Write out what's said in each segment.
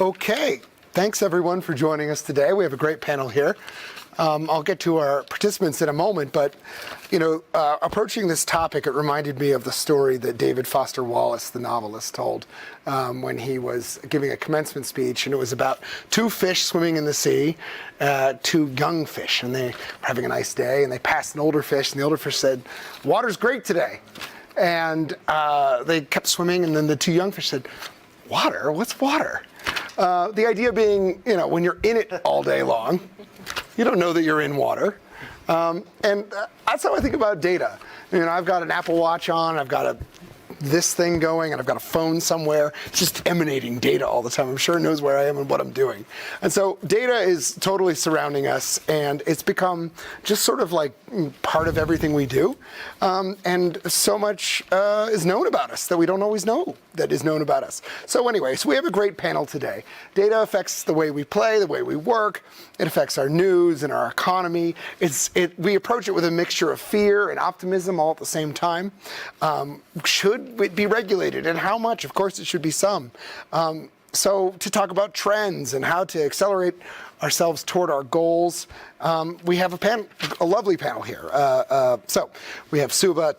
Okay, thanks everyone for joining us today. We have a great panel here. I'll get to our participants in a moment, but approaching this topic, it reminded me of the story that David Foster Wallace, the novelist, told when he was giving a commencement speech, and it was about two fish swimming in the sea, two young fish, and they were having a nice day, and they passed an older fish, and the older fish said, "Water's great today," and they kept swimming, and then the two young fish said, "Water? What's water?" The idea being, when you're in it all day long, you don't know that you're in water. And that's how I think about data. I've got an Apple Watch on, I've got this thing going, and I've got a phone somewhere. It's just emanating data all the time. I'm sure it knows where I am and what I'm doing. And so data is totally surrounding us, and it's become just sort of like part of everything we do. And so much is known about us that we don't always know that is known about us. So anyway, we have a great panel today. Data affects the way we play, the way we work. It affects our news and our economy. We approach it with a mixture of fear and optimism all at the same time. Should it be regulated, and how much? Of course, it should be some. So to talk about trends and how to accelerate ourselves toward our goals, we have a lovely panel here. So we have Subha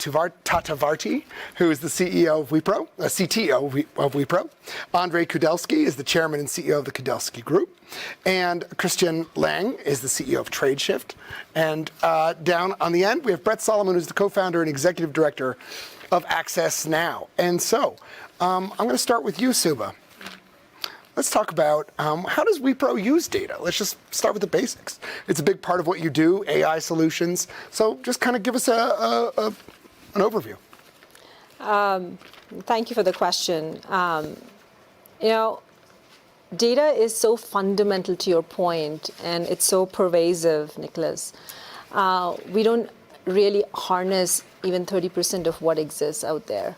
Tatavarti, who is the CEO of WIPRO, CTO of WIPRO. Andrei Kudelski is the chairman and CEO of the Kudelski Group. And Christian Lang is the CEO of TradeShift. And down on the end, we have Brett Solomon, who's the co-founder and executive director of Access Now. And so I'm going to start with you, Subha. Let's talk about how does WIPRO use data? Let's just start with the basics. It's a big part of what you do, AI solutions. So just kind of give us an overview. Thank you for the question. Data is so fundamental to your point, and it's so pervasive, Nicholas. We don't really harness even 30% of what exists out there.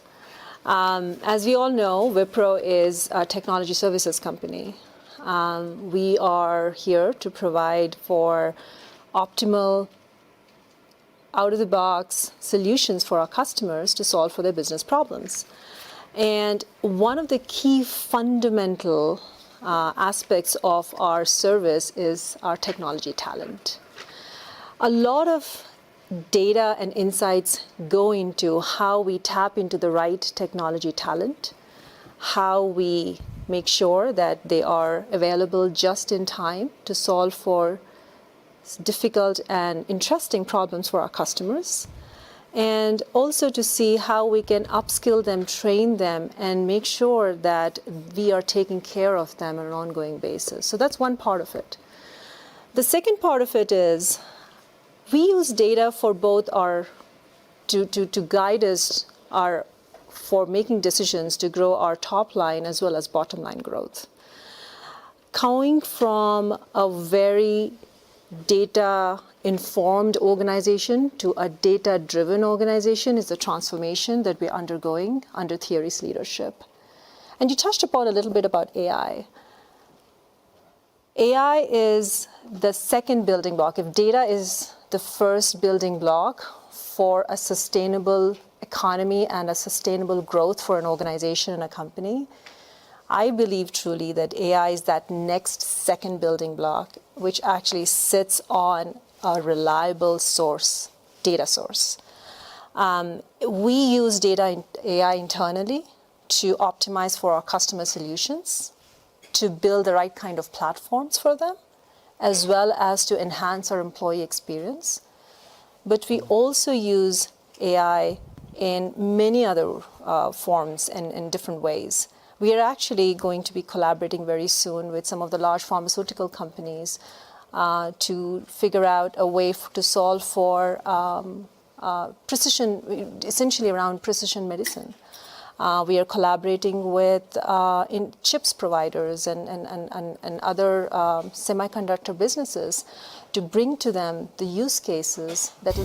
As we all know, WIPRO is a technology services company. We are here to provide for optimal, out-of-the-box solutions for our customers to solve for their business problems. And one of the key fundamental aspects of our service is our technology talent. A lot of data and insights go into how we tap into the right technology talent, how we make sure that they are available just in time to solve for difficult and interesting problems for our customers, and also to see how we can upskill them, train them, and make sure that we are taking care of them on an ongoing basis. So that's one part of it. The second part of it is we use data for both to guide us for making decisions to grow our top line as well as bottom line growth. Coming from a very data-informed organization to a data-driven organization is the transformation that we're undergoing under Thierry's leadership. And you touched upon a little bit about AI. AI is the second building block. If data is the first building block for a sustainable economy and a sustainable growth for an organization and a company, I believe truly that AI is that next second building block, which actually sits on a reliable source, data source. We use data AI internally to optimize for our customer solutions, to build the right kind of platforms for them, as well as to enhance our employee experience. But we also use AI in many other forms and in different ways. We are actually going to be collaborating very soon with some of the large pharmaceutical companies to figure out a way to solve for precision, essentially around precision medicine. We are collaborating with chips providers and other semiconductor businesses to bring to them the use cases that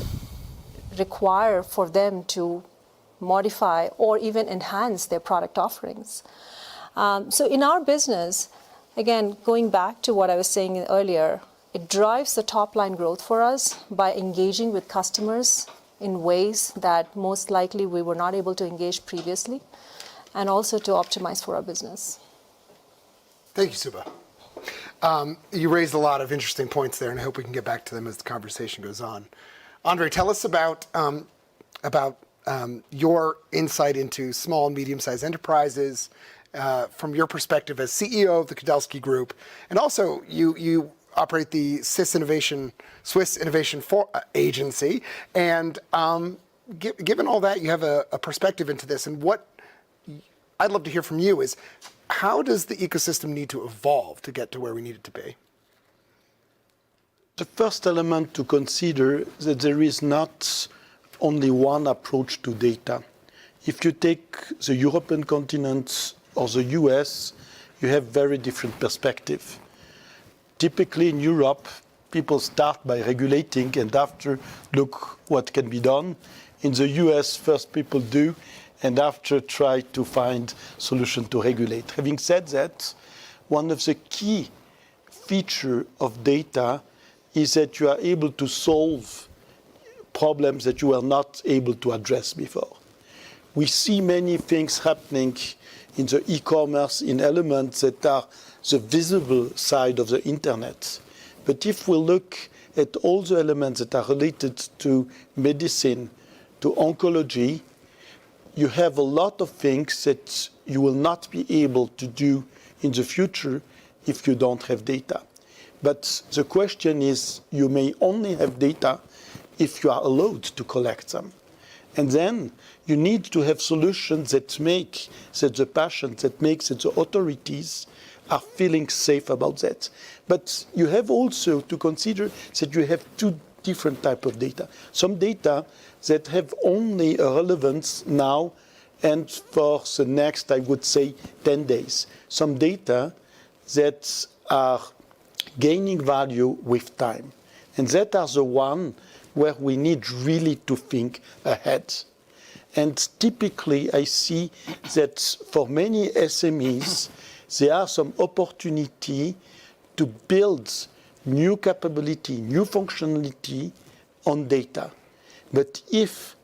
require for them to modify or even enhance their product offerings. So in our business, again, going back to what I was saying earlier, it drives the top line growth for us by engaging with customers in ways that most likely we were not able to engage previously, and also to optimize for our business. Thank you, Suba. You raised a lot of interesting points there, and I hope we can get back to them as the conversation goes on. Andre, tell us about your insight into small and medium-sized enterprises from your perspective as CEO of the Kudelski Group, and also you operate the Swiss Innovation Agency, and given all that, you have a perspective into this, and what I'd love to hear from you is, how does the ecosystem need to evolve to get to where we need it to be? The first element to consider is that there is not only one approach to data. If you take the European continent or the US, you have very different perspective. Typically in Europe, people start by regulating and after look what can be done. In the US, first people do and after try to find solution to regulate. Having said that, one of the key feature of data is that you are able to solve problems that you were not able to address before. We see many things happening in the e-commerce in elements that are the visible side of the internet. But if we look at all the elements that are related to medicine, to oncology, you have a lot of things that you will not be able to do in the future if you don't have data. But the question is, you may only have data if you are allowed to collect them. And then you need to have solutions that make that the patients, that makes that the authorities are feeling safe about that. But you have also to consider that you have two different types of data. Some data that have only a relevance now and for the next, I would say, 10 days. Some data that are gaining value with time. And that are the one where we need really to think ahead. And typically, I see that for many SMEs, there are some opportunity to build new capability, new functionality on data. But if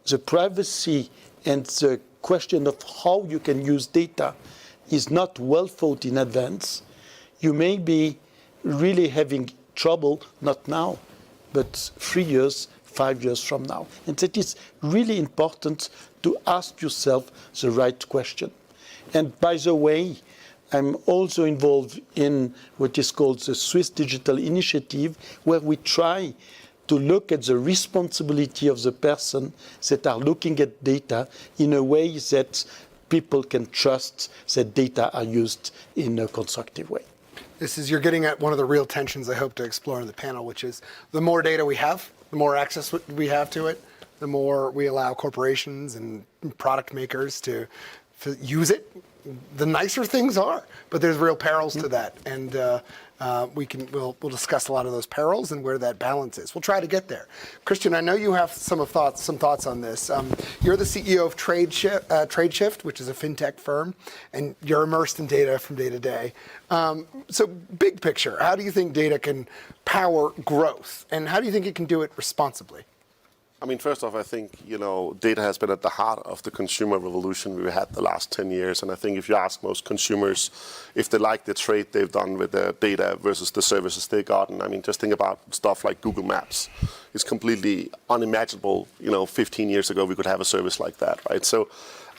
the privacy and the question of how you can use data is not well thought in advance, you may be really having trouble, not now, but 3 years, 5 years from now. And that is really important to ask yourself the right question. And by the way, I'm also involved in what is called the Swiss Digital Initiative, where we try to look at the responsibility of the person that are looking at data in a way that people can trust that data are used in a constructive way. You're getting at one of the real tensions I hope to explore in the panel, which is the more data we have, the more access we have to it, the more we allow corporations and product makers to use it, the nicer things are. But there's real perils to that, and we'll discuss a lot of those perils and where that balance is. We'll try to get there. Christian, I know you have some thoughts on this. You're the CEO of TradeShift, which is a fintech firm, and you're immersed in data from day to day. So big picture, how do you think data can power growth, and how do you think it can do it responsibly? I mean, first off, I think, data has been at the heart of the consumer revolution we've had the last 10 years. And I think if you ask most consumers if they like the trade they've done with their data versus the services they've gotten, I mean, just think about stuff like Google Maps. It's completely unimaginable, 15 years ago we could have a service like that, right? So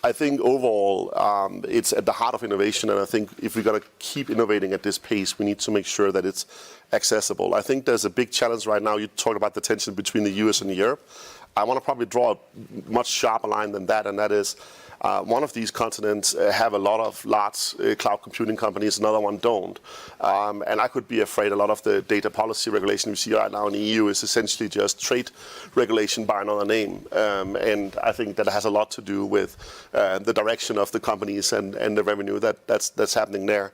I think overall, it's at the heart of innovation. And I think if we're going to keep innovating at this pace, we need to make sure that it's accessible. I think there's a big challenge right now. You talk about the tension between the US and Europe. I want to probably draw a much sharper line than that, and that is one of these continents have a lot of large cloud computing companies, another one don't. And I could be afraid a lot of the data policy regulation we see right now in the EU is essentially just trade regulation by another name. And I think that has a lot to do with the direction of the companies and the revenue that's happening there.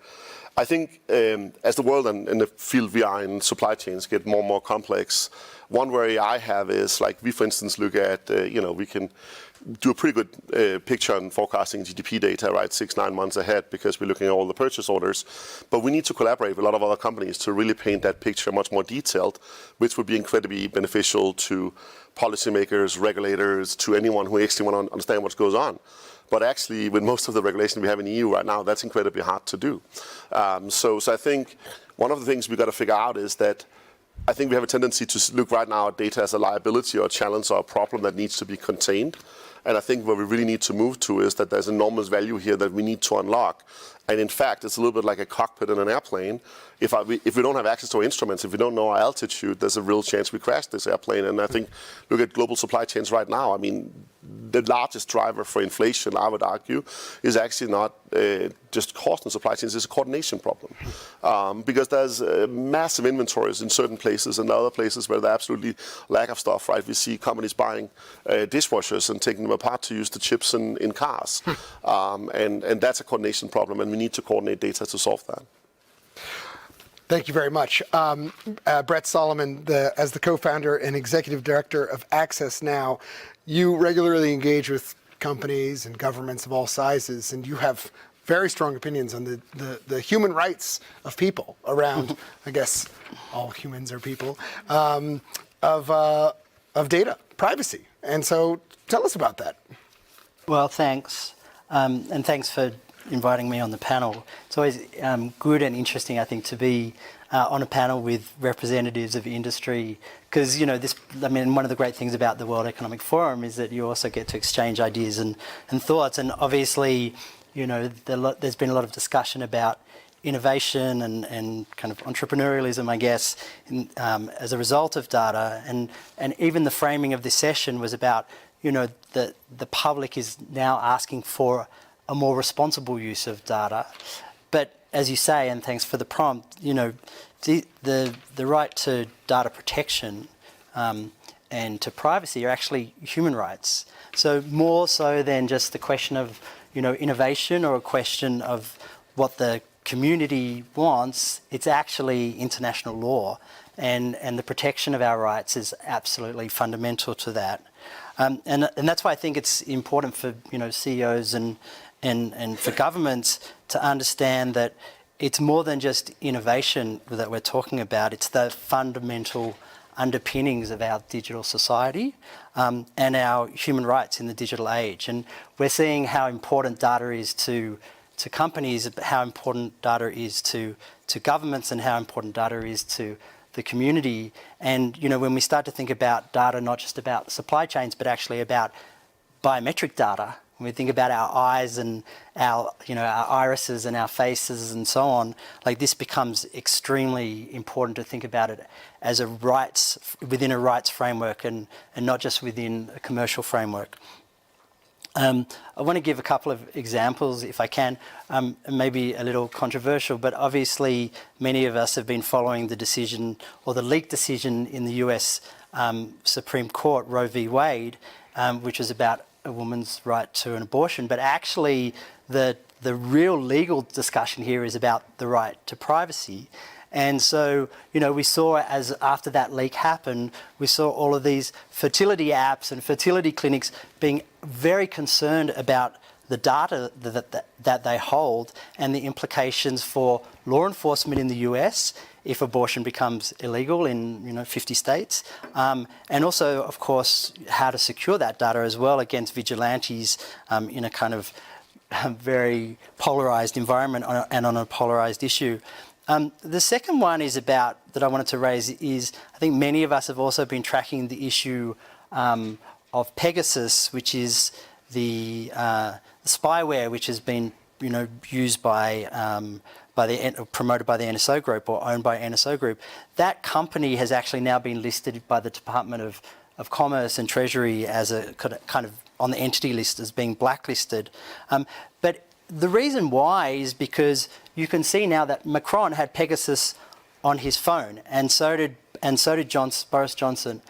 I think as the world and the field we are in, supply chains get more and more complex, one worry I have is, like, we, for instance, look at, we can do a pretty good picture on forecasting GDP data, right, 6-9 months ahead, because we're looking at all the purchase orders. But we need to collaborate with a lot of other companies to really paint that picture much more detailed, which would be incredibly beneficial to policymakers, regulators, to anyone who actually want to understand what goes on. But actually, with most of the regulation we have in the EU right now, that's incredibly hard to do. So I think one of the things we've got to figure out is that I think we have a tendency to look right now at data as a liability or a challenge or a problem that needs to be contained. And I think what we really need to move to is that there's enormous value here that we need to unlock. And in fact, it's a little bit like a cockpit in an airplane. If we don't have access to our instruments, if we don't know our altitude, there's a real chance we crash this airplane. And I think, look at global supply chains right now. I mean, the largest driver for inflation, I would argue, is actually not just cost in supply chains, it's a coordination problem. Because there's massive inventories in certain places and other places where there's absolutely lack of stuff, right? We see companies buying dishwashers and taking them apart to use the chips in cars. And that's a coordination problem, and we need to coordinate data to solve that. Thank you very much. Brett Solomon, as the co-founder and executive director of Access Now, you regularly engage with companies and governments of all sizes, and you have very strong opinions on the human rights of people around, I guess all humans are people, of data privacy. And so tell us about that. Well, thanks. And thanks for inviting me on the panel. It's always good and interesting, I think, to be on a panel with representatives of industry, because, you know, one of the great things about the World Economic Forum is that you also get to exchange ideas and thoughts. And obviously, you know, there's been a lot of discussion about innovation and kind of entrepreneurialism, I guess, as a result of data. And even the framing of this session was about, you know, the public is now asking for a more responsible use of data. But as you say, and thanks for the prompt, you know, the right to data protection and to privacy are actually human rights. So more so than just the question of, you know, innovation or a question of what the community wants, it's actually international law. And the protection of our rights is absolutely fundamental to that. And that's why I think it's important for, you know, CEOs and for governments to understand that it's more than just innovation that we're talking about. It's the fundamental underpinnings of our digital society and our human rights in the digital age. And we're seeing how important data is to companies, how important data is to governments, and how important data is to the community. And, you know, when we start to think about data, not just about supply chains, but actually about biometric data, when we think about our eyes and our irises and our faces and so on, like, this becomes extremely important to think about it as within a rights framework and not just within a commercial framework. I want to give a couple of examples, if I can, maybe a little controversial, but obviously many of us have been following the decision, or the leaked decision in the US Supreme Court, Roe v. Wade, which was about a woman's right to an abortion. But actually, the real legal discussion here is about the right to privacy. And so, you know, we saw, as after that leak happened, we saw all of these fertility apps and fertility clinics being very concerned about the data that they hold and the implications for law enforcement in the US if abortion becomes illegal in, you know, 50 states. And also, of course, how to secure that data as well against vigilantes in a kind of very polarized environment and on a polarized issue. The second one that I wanted to raise is, I think many of us have also been tracking the issue of Pegasus, which is the spyware which has been, you know, used promoted by the NSO Group or owned by NSO Group. That company has actually now been listed by the Department of Commerce and Treasury as a kind of on the entity list as being blacklisted. But the reason why is because you can see now that Macron had Pegasus on his phone, and so did Boris Johnson,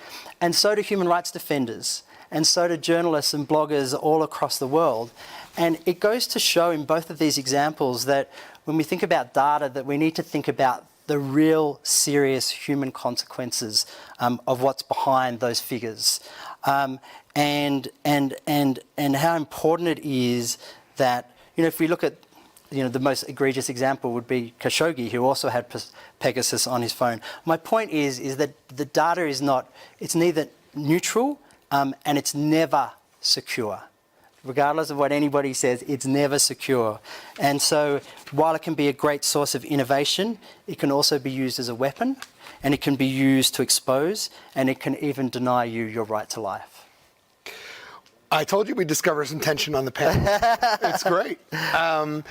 and so do human rights defenders, and so do journalists and bloggers all across the world. And it goes to show in both of these examples that when we think about data, that we need to think about the real serious human consequences of what's behind those figures, and how important it is that, you know, if we look at, you know, the most egregious example would be Khashoggi, who also had Pegasus on his phone. My point is that the data is not, it's neither neutral and it's never secure. regardless of what anybody says, it's never secure. And so while it can be a great source of innovation, it can also be used as a weapon, and it can be used to expose, and it can even deny you your right to life. I told you we'd discover some tension on the panel. It's great. Well,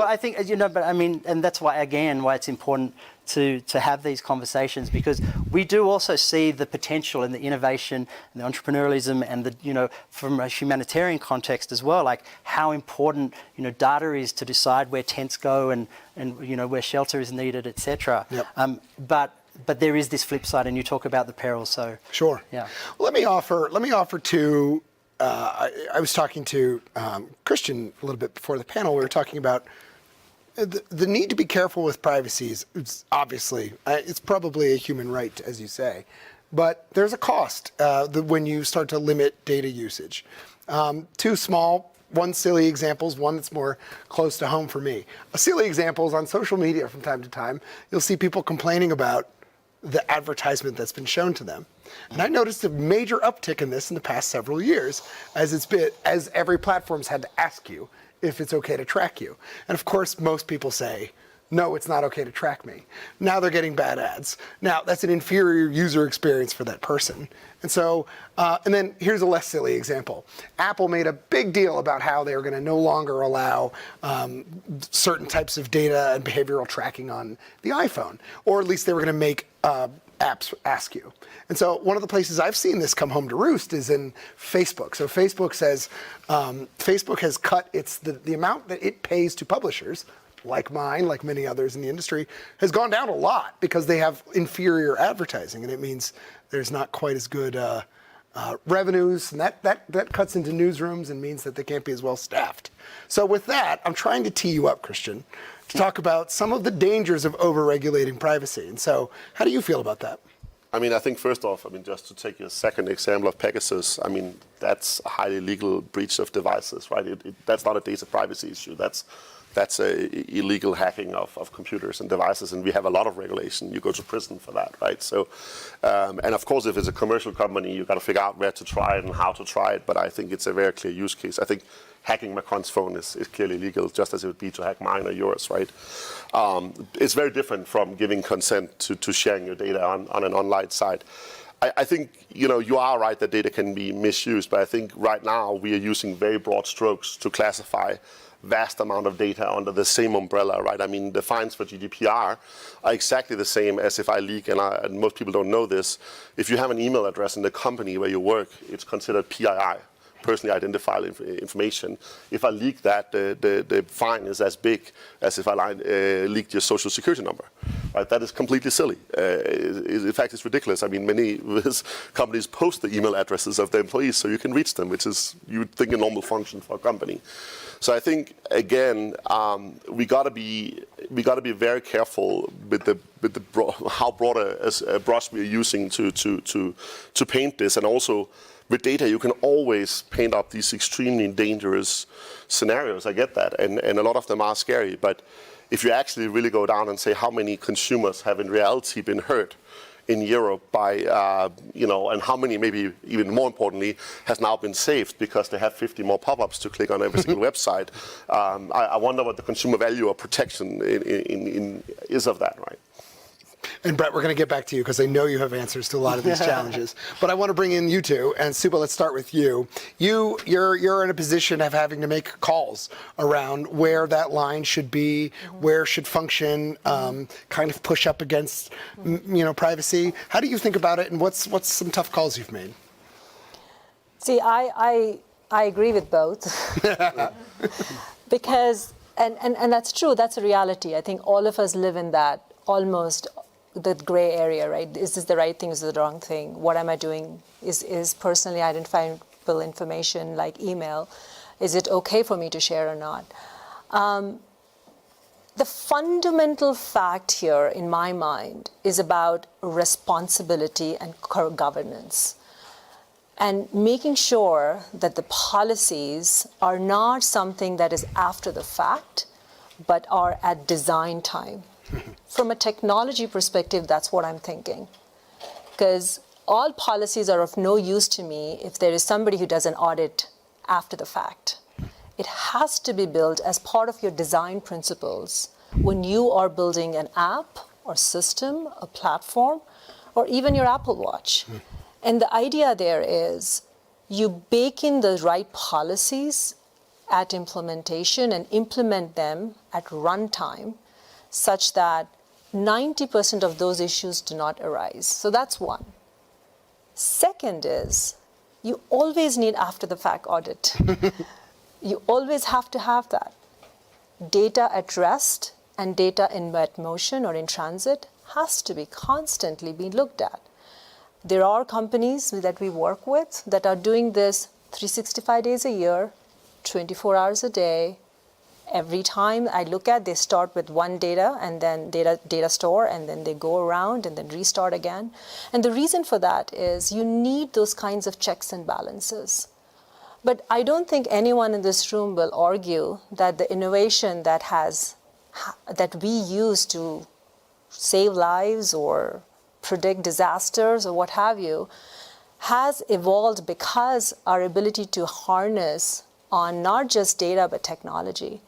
I think, but I mean, and that's why, again, why it's important to have these conversations, because we do also see the potential and the innovation and the entrepreneurialism and the, from a humanitarian context as well, like how important, data is to decide where tents go and where shelter is needed, etc. Yep. But there is this flip side, and you talk about the perils. So sure. Yeah. Let me offer two. I was talking to Christian a little bit before the panel. We were talking about the need to be careful with privacy. Obviously, it's probably a human right, as you say, but there's a cost when you start to limit data usage. Two small, one silly examples, one that's more close to home for me. A silly example is on social media from time to time. You'll see people complaining about the advertisement that's been shown to them. And I noticed a major uptick in this in the past several years, as every platform's had to ask you if it's okay to track you. And of course, most people say, no, it's not okay to track me. Now they're getting bad ads. Now that's an inferior user experience for that person. And so, and then here's a less silly example. Apple made a big deal about how they were going to no longer allow certain types of data and behavioral tracking on the iPhone, or at least they were going to make apps ask you. And so one of the places I've seen this come home to roost is in Facebook. So Facebook says, Facebook has cut the amount that it pays to publishers, like mine, like many others in the industry, has gone down a lot because they have inferior advertising, and it means there's not quite as good revenues, and that cuts into newsrooms and means that they can't be as well staffed. So with that, I'm trying to tee you up, Christian, to talk about some of the dangers of over-regulating privacy. And so how do you feel about that? I mean, I think first off, just to take your second example of Pegasus, that's a highly legal breach of devices, right? That's not a data privacy issue. That's a illegal hacking of computers and devices, and we have a lot of regulation. You go to prison for that, right? So, and of course, if it's a commercial company, you've got to figure out where to try it and how to try it, but I think it's a very clear use case. I think hacking Macron's phone is clearly legal, just as it would be to hack mine or yours, right? It's very different from giving consent to sharing your data on an online site. I think, you are right that data can be misused, but I think right now we are using very broad strokes to classify vast amount of data under the same umbrella, right? The fines for GDPR are exactly the same as if I leak, and most people don't know this. If you have an email address in the company where you work, it's considered PII, personally identifiable information. If I leak that, the fine is as big as if I leaked your social security number. Right? That is completely silly. In fact, it's ridiculous. Many companies post the email addresses of their employees so you can reach them, which is, you would think, a normal function for a company. So I think, again, we got to be very careful with how broad a brush we are using to paint this, and also with data, you can always paint up these extremely dangerous scenarios. I get that, and a lot of them are scary. But if you actually really go down and say how many consumers have in reality been hurt in Europe by, and how many, maybe even more importantly, has now been saved because they have 50 more pop-ups to click on every single website. I wonder what the consumer value or protection is of that, right? And Brett, we're going to get back to you because I know you have answers to a lot of these challenges. But I want to bring in you two. And Suba, let's start with you. You're in a position of having to make calls around where that line should be, where should function kind of push up against privacy. How do you think about it, and what's some tough calls you've made? See, I agree with both. Because, and that's true, that's a reality. I think all of us live in that almost the gray area, right? Is this the right thing? Is this the wrong thing? What am I doing? Is personally identifiable information like email, is it okay for me to share or not? The fundamental fact here, in my mind, is about responsibility and governance, and making sure that the policies are not something that is after the fact, but are at design time. From a technology perspective, that's what I'm thinking. Because all policies are of no use to me if there is somebody who does an audit after the fact. It has to be built as part of your design principles when you are building an app or system, a platform, or even your Apple Watch. And the idea there is you bake in the right policies at implementation and implement them at runtime such that 90% of those issues do not arise. So that's one. Second is you always need after the fact audit. You always have to have that. Data at rest and data in wet motion or in transit has to be constantly being looked at. There are companies that we work with that are doing this 365 days a year, 24 hours a day. Every time I look at, they start with one data and then data store, and then they go around and then restart again. And the reason for that is you need those kinds of checks and balances. But I don't think anyone in this room will argue that the innovation that we use to save lives or predict disasters or what have you has evolved because our ability to harness on not just data but technology.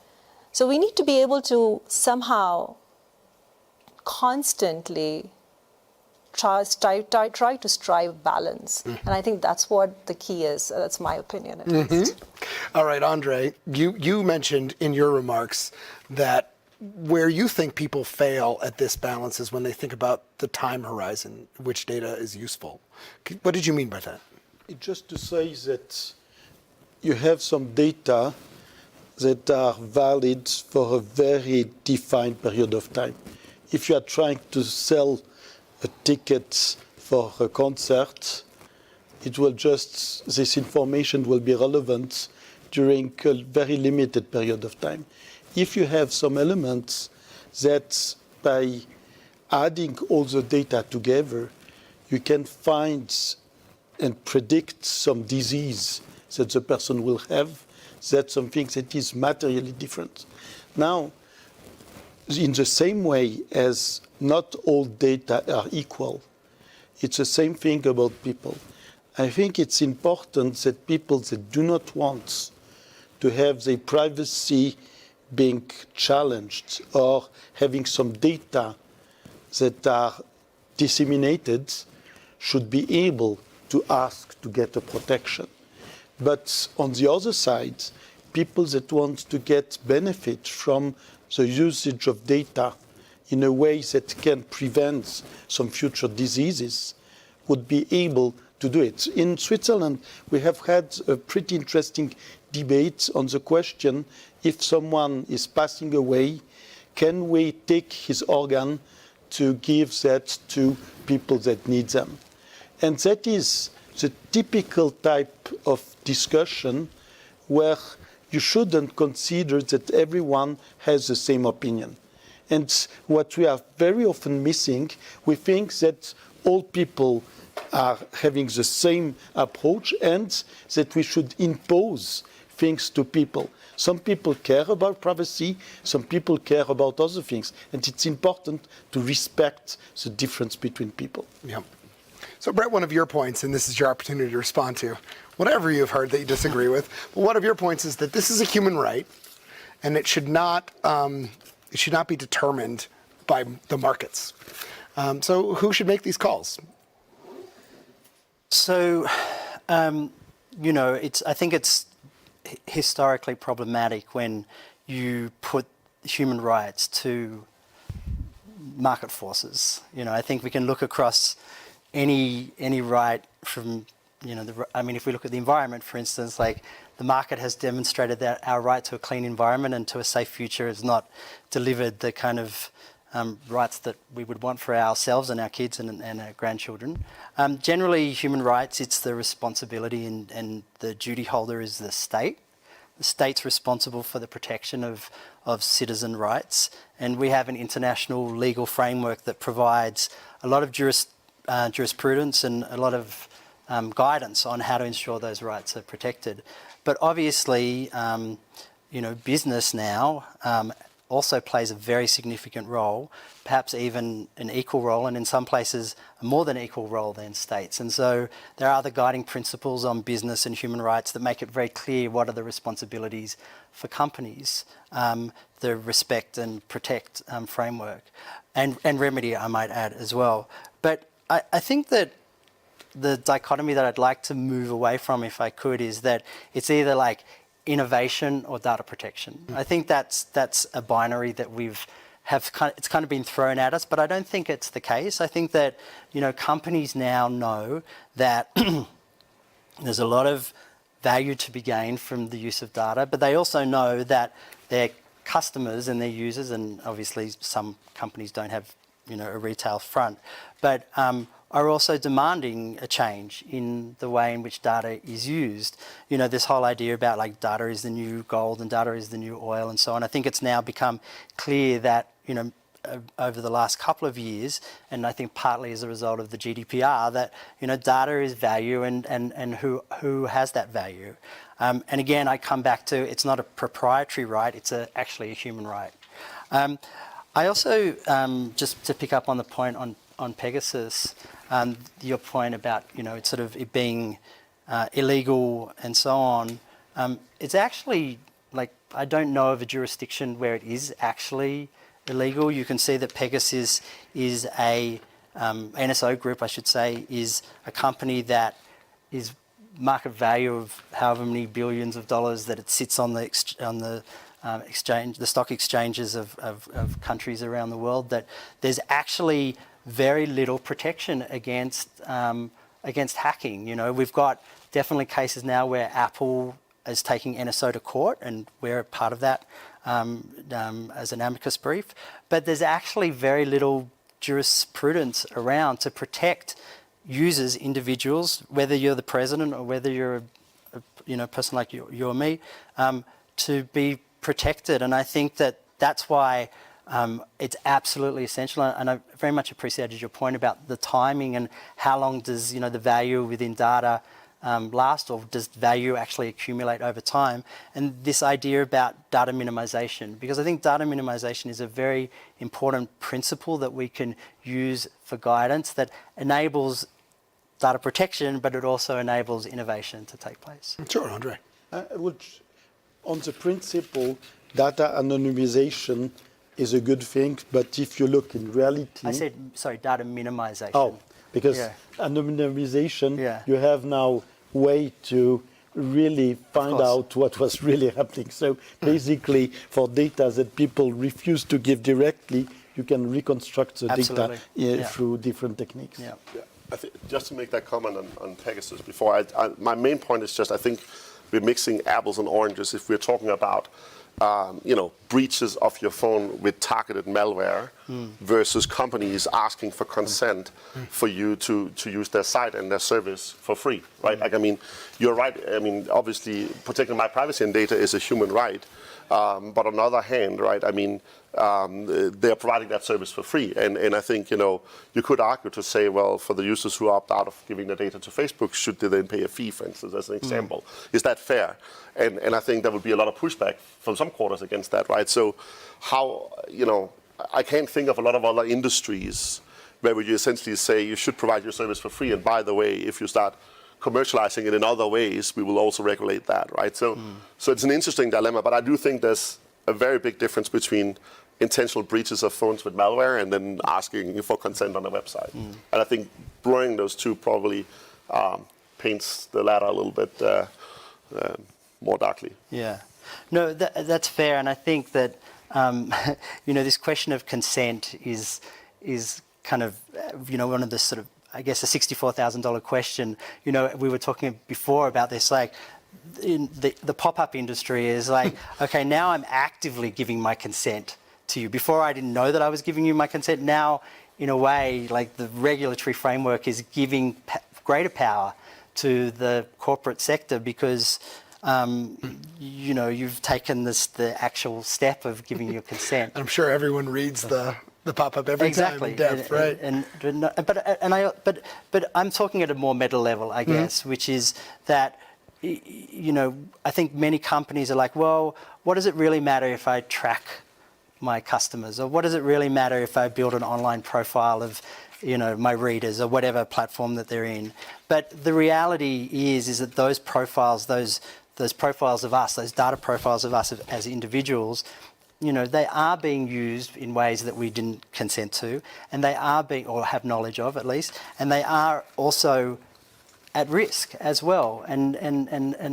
So we need to be able to somehow constantly try to strive balance. And I think that's what the key is. That's my opinion, at least. All right, Andre, you mentioned in your remarks that where you think people fail at this balance is when they think about the time horizon which data is useful. What did you mean by that? Just to say that you have some data that are valid for a very defined period of time. If you are trying to sell a ticket for a concert, this information will be relevant during a very limited period of time. If you have some elements that by adding all the data together, you can find and predict some disease that the person will have, that's something that is materially different. Now, in the same way as not all data are equal, it's the same thing about people. I think it's important that people that do not want to have their privacy being challenged or having some data that are disseminated should be able to ask to get a protection. But on the other side, people that want to get benefit from the usage of data in a way that can prevent some future diseases would be able to do it. In Switzerland, we have had a pretty interesting debate on the question, if someone is passing away, can we take his organ to give that to people that need them? And that is the typical type of discussion where you shouldn't consider that everyone has the same opinion. And what we are very often missing, we think that all people are having the same approach and that we should impose things to people. Some people care about privacy, some people care about other things, and it's important to respect the difference between people. Yeah. So Brett, one of your points, and this is your opportunity to respond to whatever you've heard that you disagree with, but one of your points is that this is a human right, and it should not be determined by the markets. So who should make these calls? So, I think it's historically problematic when you put human rights to market forces. I think we can look across any right from, if we look at the environment, for instance, like the market has demonstrated that our right to a clean environment and to a safe future has not delivered the kind of rights that we would want for ourselves and our kids and our grandchildren. Generally, human rights, it's the responsibility and the duty holder is the state. The state's responsible for the protection of citizen rights. And we have an international legal framework that provides a lot of jurisprudence and a lot of guidance on how to ensure those rights are protected. But obviously, business now also plays a very significant role, perhaps even an equal role, and in some places a more than equal role than states. And so there are the guiding principles on business and human rights that make it very clear what are the responsibilities for companies, the respect and protect framework, and remedy, I might add, as well. But I think that the dichotomy that I'd like to move away from, if I could, is that it's either like innovation or data protection. I think that's a binary that it's kind of been thrown at us, but I don't think it's the case. I think that, you know, companies now know that there's a lot of value to be gained from the use of data, but they also know that their customers and their users, and obviously some companies don't have, you know, a retail front, but are also demanding a change in the way in which data is used. You know, this whole idea about like data is the new gold and data is the new oil and so on. I think it's now become clear that, you know, over the last couple of years, and I think partly as a result of the GDPR, that, you know, data is value and who has that value. And again, I come back to, it's not a proprietary right, it's actually a human right. I also, just to pick up on the point on Pegasus, your point about, you know, it's sort of it being illegal and so on, it's actually, like, I don't know of a jurisdiction where it is actually illegal. You can see that Pegasus is a, NSO Group, I should say, is a company that is market value of however many billions of dollars that it sits on the exchange, the stock exchanges of countries around the world, that there's actually very little protection against hacking. You know, we've got definitely cases now where Apple is taking NSO to court, and we're part of that as an amicus brief. But there's actually very little jurisprudence around to protect users, individuals, whether you're the president or whether you're a person like you or me, to be protected. And I think that that's why it's absolutely essential. And I very much appreciated your point about the timing and how long does, you know, the value within data last, or does value actually accumulate over time? And this idea about data minimization, because I think data minimization is a very important principle that we can use for guidance that enables data protection, but it also enables innovation to take place. Sure, Andre. On the principle, data anonymization is a good thing, but if you look in reality... I said, sorry, data minimization. Oh, because anonymization, you have now way to really find out what was really happening. So basically, for data that people refuse to give directly, you can reconstruct the data through different techniques. Yeah. I think, just to make that comment on Pegasus before, my main point is just I think we're mixing apples and oranges if we're talking about breaches of your phone with targeted malware versus companies asking for consent for you to use their site and their service for free, right? Like, I mean, you're right. I mean, obviously, protecting my privacy and data is a human right. But on the other hand, right, I mean, they're providing that service for free. And I think, you could argue to say, well, for the users who opt out of giving their data to Facebook, should they then pay a fee, for instance, as an example? Is that fair? And I think there would be a lot of pushback from some quarters against that, right? So how, I can't think of a lot of other industries where you essentially say you should provide your service for free. And by the way, if you start commercializing it in other ways, we will also regulate that, right? So it's an interesting dilemma, but I do think there's a very big difference between intentional breaches of phones with malware and then asking for consent on a website. And I think blurring those two probably paints the latter a little bit more darkly. Yeah, no, that's fair, and I think that this question of consent is kind of one of the sort of, I guess, a $64,000 question. We were talking before about this, like in the pop-up industry is like, okay, now I'm actively giving my consent to you. Before I didn't know that I was giving you my consent. Now, in a way, like the regulatory framework is giving greater power to the corporate sector because you've taken the actual step of giving your consent. I'm sure everyone reads the pop-up every time in depth, right? But I'm talking at a more meta level, I guess, which is that I think many companies are like, well, what does it really matter if I track my customers? Or what does it really matter if I build an online profile of, my readers or whatever platform that they're in? But the reality is that those profiles, those profiles of us, those data profiles of us as individuals, they are being used in ways that we didn't consent to, and they are being, or have knowledge of at least, and they are also at risk as well. And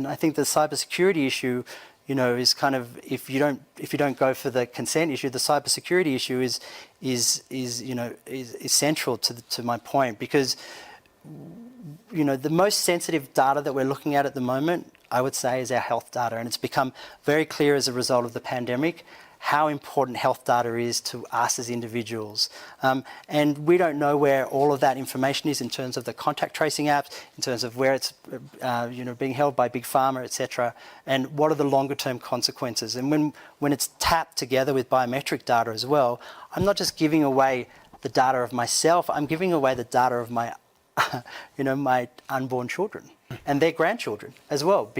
I think the cybersecurity issue, is kind of, if you don't go for the consent issue, the cybersecurity issue is central to my point, because the most sensitive data that we're looking at the moment, I would say, is our health data, and it's become very clear as a result of the pandemic how important health data is to us as individuals. And we don't know where all of that information is in terms of the contact tracing apps, in terms of where it's being held by Big Pharma, etc., and what are the longer term consequences. And when it's tapped together with biometric data as well, I'm not just giving away the data of myself, I'm giving away the data of my my unborn children and their grandchildren as well.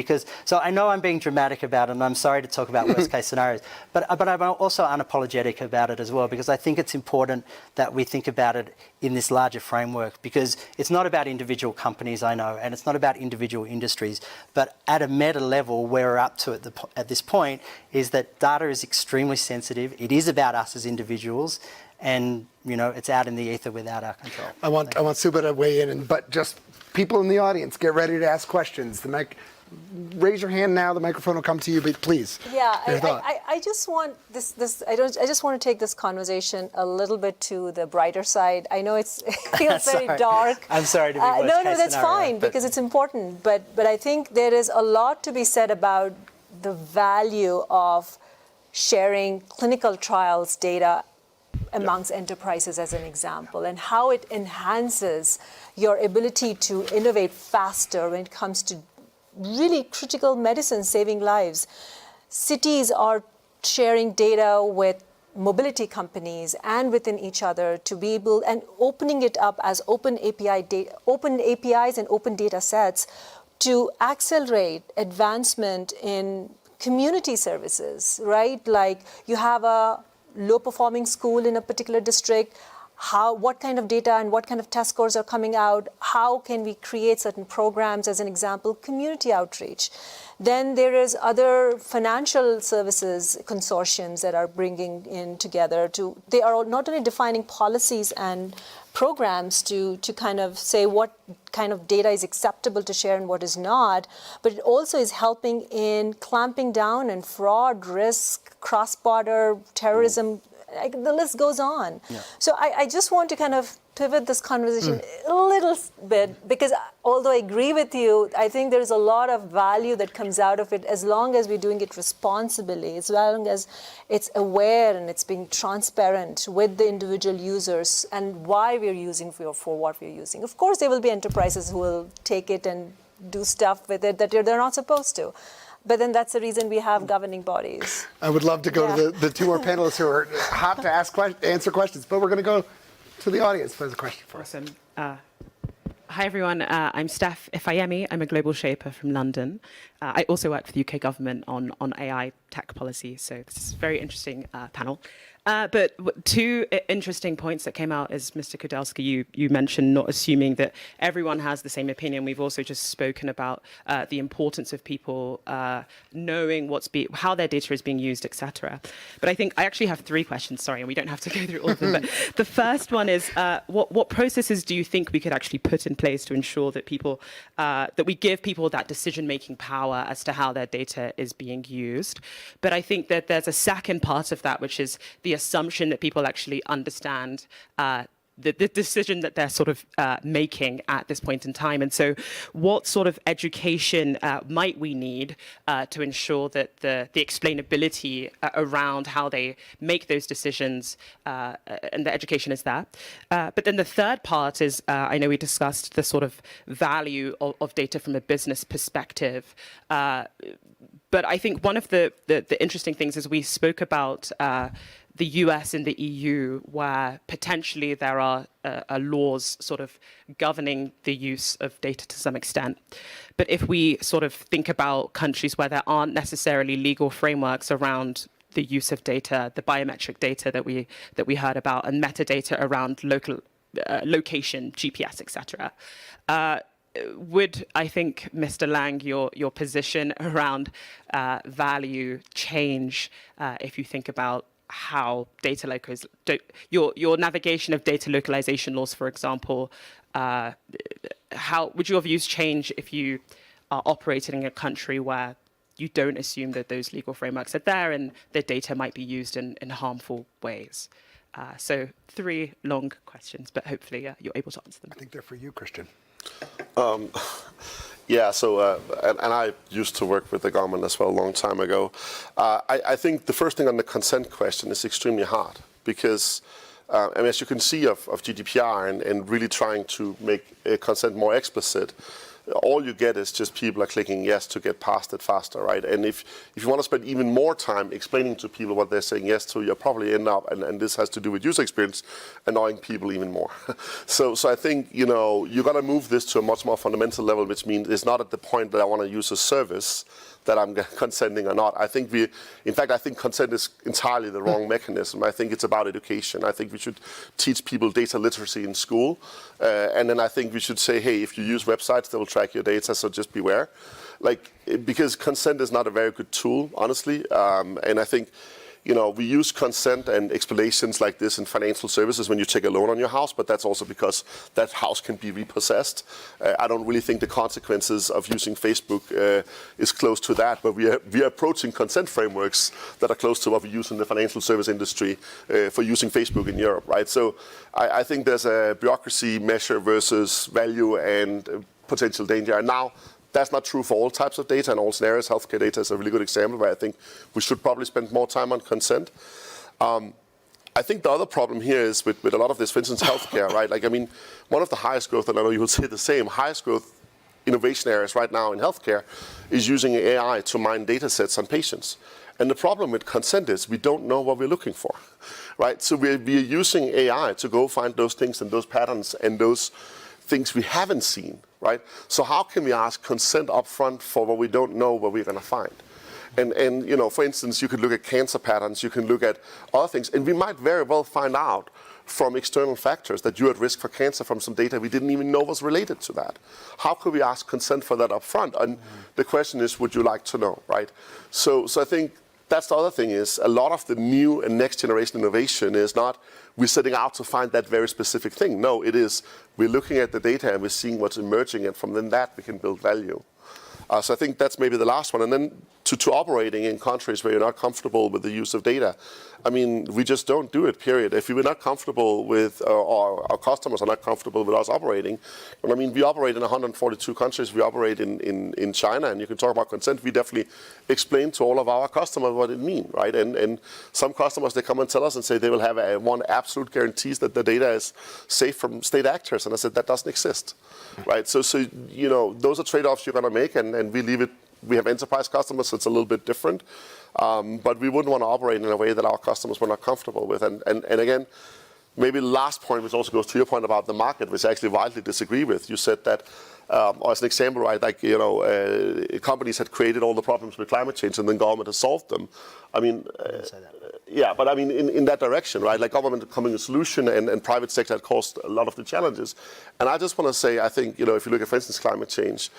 So I know I'm being dramatic about it, and I'm sorry to talk about worst case scenarios, but I'm also unapologetic about it as well, because I think it's important that we think about it in this larger framework, because it's not about individual companies, I know, and it's not about individual industries, but at a meta level where we're up to at this point is that data is extremely sensitive. It is about us as individuals, and it's out in the ether without our control. I want Suba to weigh in, but just people in the audience, get ready to ask questions. Raise your hand now. The microphone will come to you, but please. Yeah, I just want I just want to take this conversation a little bit to the brighter side. I know it feels very dark. I'm sorry to be worst No, case that's scenario, fine, because it's important. But I think there is a lot to be said about the value of sharing clinical trials data amongst enterprises, as an example, and how it enhances your ability to innovate faster when it comes to really critical medicine saving lives. Cities are sharing data with mobility companies and within each other to be able, and opening it up as open APIs and open data sets to accelerate advancement in community services, right? Like you have a low-performing school in a particular district, what kind of data and what kind of test scores are coming out, how can we create certain programs, as an example, community outreach. Then there is other financial services consortiums that are bringing in together they are not only defining policies and programs to kind of say what kind of data is acceptable to share and what is not, but it also is helping in clamping down on fraud, risk, cross-border terrorism. The list goes on. Yeah. So I just want to kind of pivot this conversation a little bit, because although I agree with you, I think there's a lot of value that comes out of it as long as we're doing it responsibly, as long as it's aware and it's being transparent with the individual users and why we're using for what we're using. Of course, there will be enterprises who will take it and do stuff with it that they're not supposed to. But then that's the reason we have governing bodies. I would love to go to the two more panelists who are hot to answer questions, but we're going to go to the audience. There's a question for us. Awesome. Hi, everyone. I'm Steph Ifayemi. I'm a global shaper from London. I also work for the UK government on AI tech policy, so this is a very interesting panel. But two interesting points that came out is, Mr. Kudelski, you mentioned not assuming that everyone has the same opinion. We've also just spoken about the importance of people knowing how their data is being used, etc. But I think I actually have three questions, sorry, and we don't have to go through all of them. But the first one is, what processes do you think we could actually put in place to ensure that that we give people that decision-making power as to how their data is being used? But I think that there's a second part of that, which is the assumption that people actually understand the decision that they're sort of making at this point in time. And so what sort of education might we need to ensure that the explainability around how they make those decisions and the education is there? But then the third part is, I know we discussed the sort of value of data from a business perspective. But I think one of the interesting things is we spoke about the US and the EU, where potentially there are laws sort of governing the use of data to some extent. But if we sort of think about countries where there aren't necessarily legal frameworks around the use of data, the biometric data that we heard about, and metadata around local location, GPS, etc. Would, I think, Mr. Lang, your position around value change if you think about how data your navigation of data localization laws, for example, how would your views change if you are operating in a country where you don't assume that those legal frameworks are there and the data might be used in harmful ways? So 3 long questions, but hopefully you're able to answer them. I think they're for you, Christian. Yeah, so, and I used to work with the government as well a long time ago. I think the first thing on the consent question is extremely hard because, I mean, as you can see of GDPR and really trying to make consent more explicit, all you get is just people are clicking yes to get past it faster, right? And if you want to spend even more time explaining to people what they're saying yes to, you'll probably end up, and this has to do with user experience, annoying people even more. So I think, you know, you got to move this to a much more fundamental level, which means it's not at the point that I want to use a service that I'm consenting or not. I think in fact, I think consent is entirely the wrong mechanism. I think it's about education. I think we should teach people data literacy in school. And then I think we should say, hey, if you use websites, they will track your data, so just beware. Like, because consent is not a very good tool, honestly. And I think, you know, we use consent and explanations like this in financial services when you take a loan on your house, but that's also because that house can be repossessed. I don't really think the consequences of using Facebook is close to that, but we are approaching consent frameworks that are close to what we use in the financial service industry for using Facebook in Europe, right? So I think there's a bureaucracy measure versus value and potential danger. And now, that's not true for all types of data and all scenarios. Healthcare data is a really good example where I think we should probably spend more time on consent. I think the other problem here is with a lot of this, for instance, healthcare, right? Like, I mean, one of the highest growth, and I know you will say the same, highest growth innovation areas right now in healthcare is using AI to mine data sets on patients. And the problem with consent is we don't know what we're looking for, right? So we're using AI to go find those things and those patterns and those things we haven't seen, right? So how can we ask consent up front for what we don't know what we're going to find? And you know, for instance, you could look at cancer patterns, you can look at other things, and we might very well find out from external factors that you're at risk for cancer from some data we didn't even know was related to that. How could we ask consent for that up front? And the question is, would you like to know, right? So I think that's the other thing is a lot of the new and next generation innovation is not we're setting out to find that very specific thing. No, it is we're looking at the data and we're seeing what's emerging, and from then that we can build value. So I think that's maybe the last one. And then to operating in countries where you're not comfortable with the use of data, I mean, we just don't do it, period. If we were not comfortable with, or our customers are not comfortable with us operating, and I mean, we operate in 142 countries, we operate in China, and you can talk about consent, we definitely explain to all of our customers what it means, right? And some customers, they come and tell us and say they will have one absolute guarantees that the data is safe from state actors, and I said, that doesn't exist, right? So you know, those are trade-offs you're gonna make, and we leave it. We have enterprise customers, so it's a little bit different. But we wouldn't want to operate in a way that our customers were not comfortable with. And again, maybe the last point, which also goes to your point about the market, which I actually widely disagree with. You said that, or as an example, right, like, you know, companies had created all the problems with climate change and then government has solved them. I mean, yeah, but I mean, in that direction, right? Like government coming a solution and private sector had caused a lot of the challenges. And I just want to say, I think, you know, if you look at, for instance, climate change,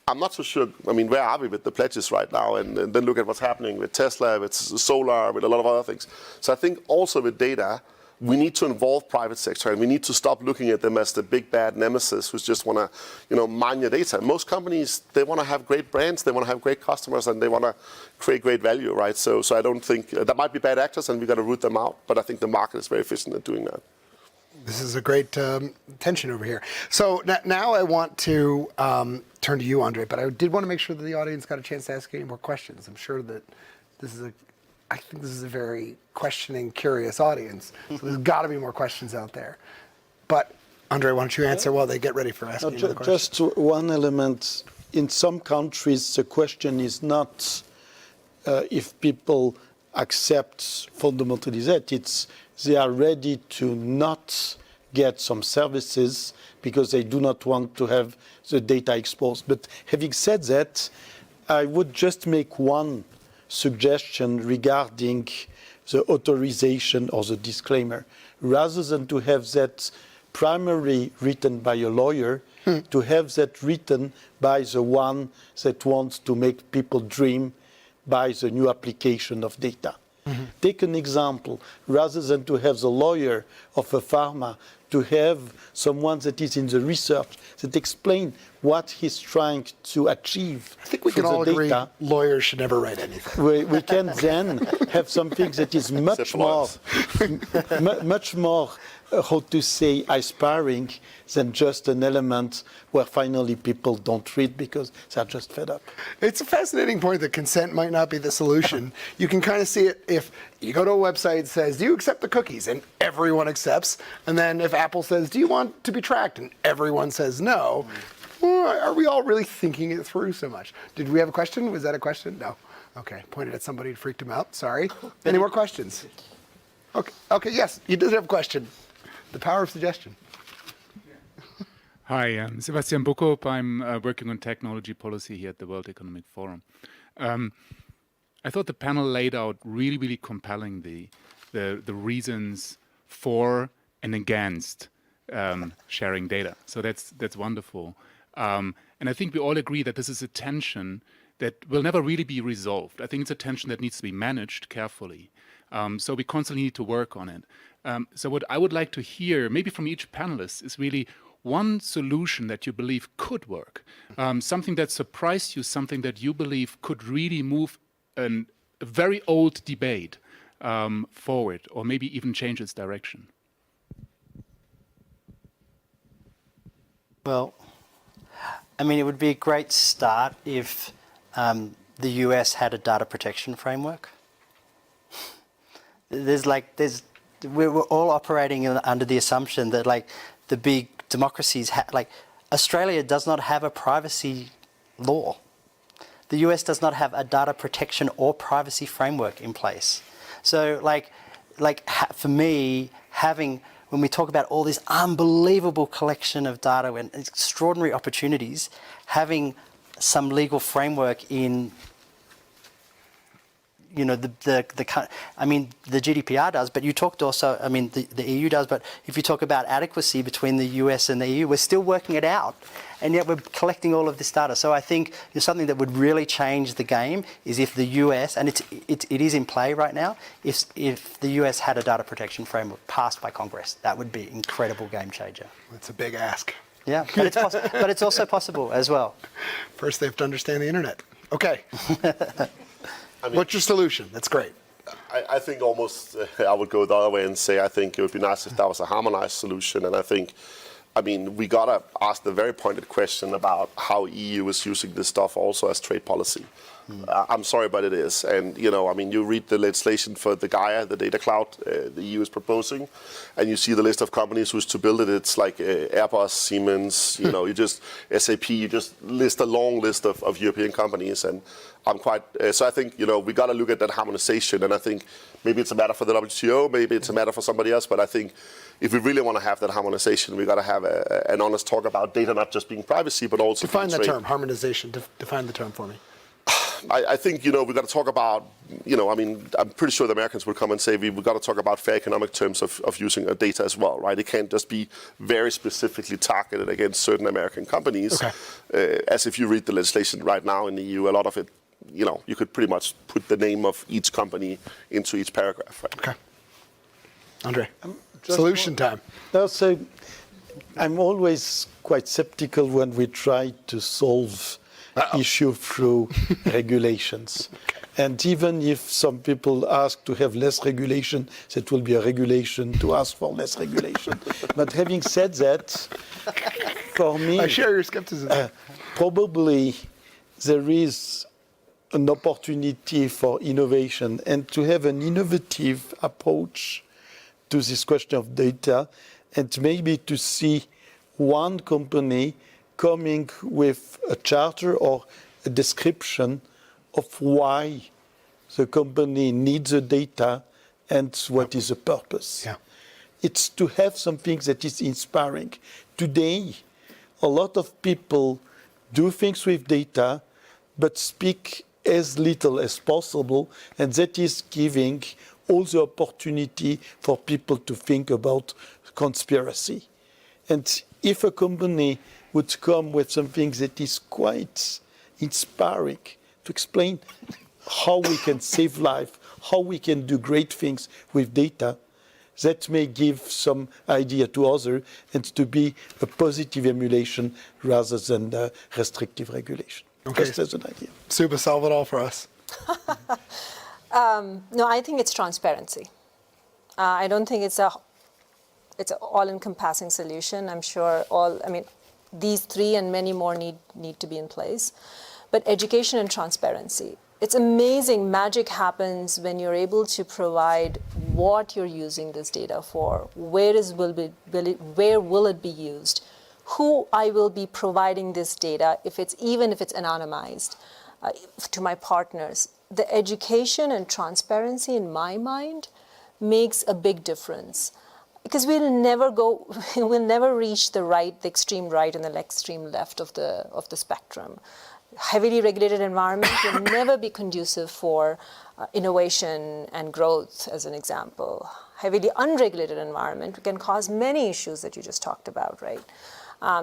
I'm not so sure, I mean, where are we with the pledges right now? And then look at what's happening with Tesla, with solar, with a lot of other things. So I think also with data, we need to involve private sector, and we need to stop looking at them as the big bad nemesis who just want to, you know, mine your data. Most companies, they want to have great brands, they want to have great customers, and they want to create great value, right? So I don't think, that might be bad actors, and we got to root them out, but I think the market is very efficient at doing that. This is a great tension over here. So now I want to turn to you, Andre, but I did want to make sure that the audience got a chance to ask any more questions. I'm sure that I think this is a very questioning, curious audience. So there's got to be more questions out there. But Andre, why don't you answer while they get ready for asking another question? Just one element. In some countries, the question is not if people accept fundamentally that. It's they are ready to not get some services because they do not want to have the data exposed. But having said that, I would just make one suggestion regarding the authorization or the disclaimer, rather than to have that primarily written by a lawyer, to have that written by the one that wants to make people dream by the new application of data. Take an example, rather than to have the lawyer of a pharma, to have someone that is in the research that explain what he's trying to achieve. I think we can all agree lawyers should never write anything. We can then have something that is much more, much more, how to say, aspiring than just an element where finally people don't read because they're just fed up. It's a fascinating point that consent might not be the solution. You can kind of see it if you go to a website that says, do you accept the cookies? And everyone accepts. And then if Apple says, do you want to be tracked? And everyone says no. Well, are we all really thinking it through so much? Did we have a question? Was that a question? No. Okay, pointed at somebody and freaked him out. Sorry. Any more questions? Okay, yes, you did have a question. The power of suggestion. Hi, I'm Sebastian Bukop. I'm working on technology policy here at the World Economic Forum. I thought the panel laid out really, really compellingly the reasons for and against sharing data. So that's wonderful. And I think we all agree that this is a tension that will never really be resolved. I think it's a tension that needs to be managed carefully. So we constantly need to work on it. So what I would like to hear, maybe from each panelist, is really one solution that you believe could work, something that surprised you, something that you believe could really move a very old debate forward, or maybe even change its direction. Well, I mean, it would be a great start if the US had a data protection framework. We're all operating under the assumption that the big democracies, Australia does not have a privacy law. The US does not have a data protection or privacy framework in place. So for me, when we talk about all this unbelievable collection of data and extraordinary opportunities, having some legal framework in, the GDPR does, but you talked also, the EU does, but if you talk about adequacy between the US and the EU, we're still working it out, and yet we're collecting all of this data. So I think something that would really change the game is if the US, and it is in play right now, if the US had a data protection framework passed by Congress. That would be an incredible game changer. That's a big ask. Yeah, but it's also possible as well. First, they have to understand the internet. Okay. What's your solution? That's great. I think almost I would go the other way and say I think it would be nice if that was a harmonized solution. And I think, we got to ask the very pointed question about how EU is using this stuff also as trade policy. I'm sorry, but it is. And, you read the legislation for the Gaia, the data cloud the EU is proposing, and you see the list of companies who's to build it. It's like Airbus, Siemens, you just SAP, you just list a long list of European companies. And I'm quite, so I think, we got to look at that harmonization. And I think maybe it's a matter for the WTO, maybe it's a matter for somebody else. But I think if we really want to have that harmonization, we got to have an honest talk about data not just being privacy, but also define that term, harmonization. Define the term for me. I think, we've got to talk about, I'm pretty sure the Americans would come and say we've got to talk about fair economic terms of using our data as well, right? It can't just be very specifically targeted against certain American companies. Okay. As if you read the legislation right now in the EU, a lot of it, you could pretty much put the name of each company into each paragraph, right? Okay. Andre, solution time. No, so I'm always quite skeptical when we try to solve issue through regulations. Okay. And even if some people ask to have less regulation, that will be a regulation to ask for less regulation. But having said that, for me, I share your skepticism. Probably there is an opportunity for innovation and to have an innovative approach to this question of data, and maybe to see one company coming with a charter or a description of why the company needs the data and what is the purpose. Yeah. It's to have something that is inspiring. Today, a lot of people do things with data, but speak as little as possible, and that is giving all the opportunity for people to think about conspiracy. And if a company would come with something that is quite inspiring to explain how we can save life, how we can do great things with data, that may give some idea to others and to be a positive emulation rather than a restrictive regulation. Okay. Just as an idea. Suba, solve it all for us. No, I think it's transparency. I don't think it's an all-encompassing solution. I'm sure these three and many more need to be in place. But education and transparency. It's amazing. Magic happens when you're able to provide what you're using this data for, where will it be used, who I will be providing this data, even if it's anonymized, to my partners. The education and transparency, in my mind, makes a big difference. Because we'll never reach the extreme right and the extreme left of the spectrum. Heavily regulated environment will never be conducive for innovation and growth, as an example. Heavily unregulated environment can cause many issues that you just talked about, right?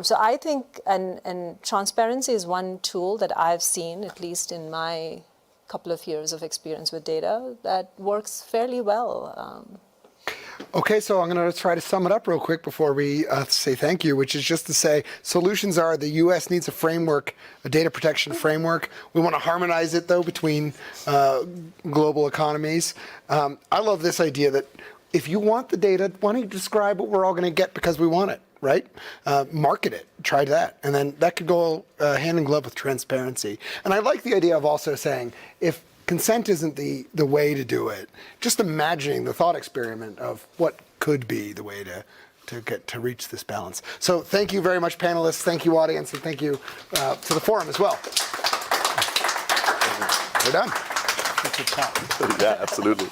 So I think, and transparency is one tool that I've seen, at least in my couple of years of experience with data, that works fairly well. Okay, so I'm going to try to sum it up real quick before we say thank you, which is just to say solutions are the U.S. needs a framework, a data protection framework. We want to harmonize it, though, between global economies. I love this idea that if you want the data, why don't you describe what we're all going to get because we want it, right? Market it, try that. And then that could go hand in glove with transparency. And I like the idea of also saying if consent isn't the way to do it, just imagining the thought experiment of what could be the way to reach this balance. So thank you very much, panelists. Thank you, audience, and thank you to the forum as well. We're done. Yeah, absolutely.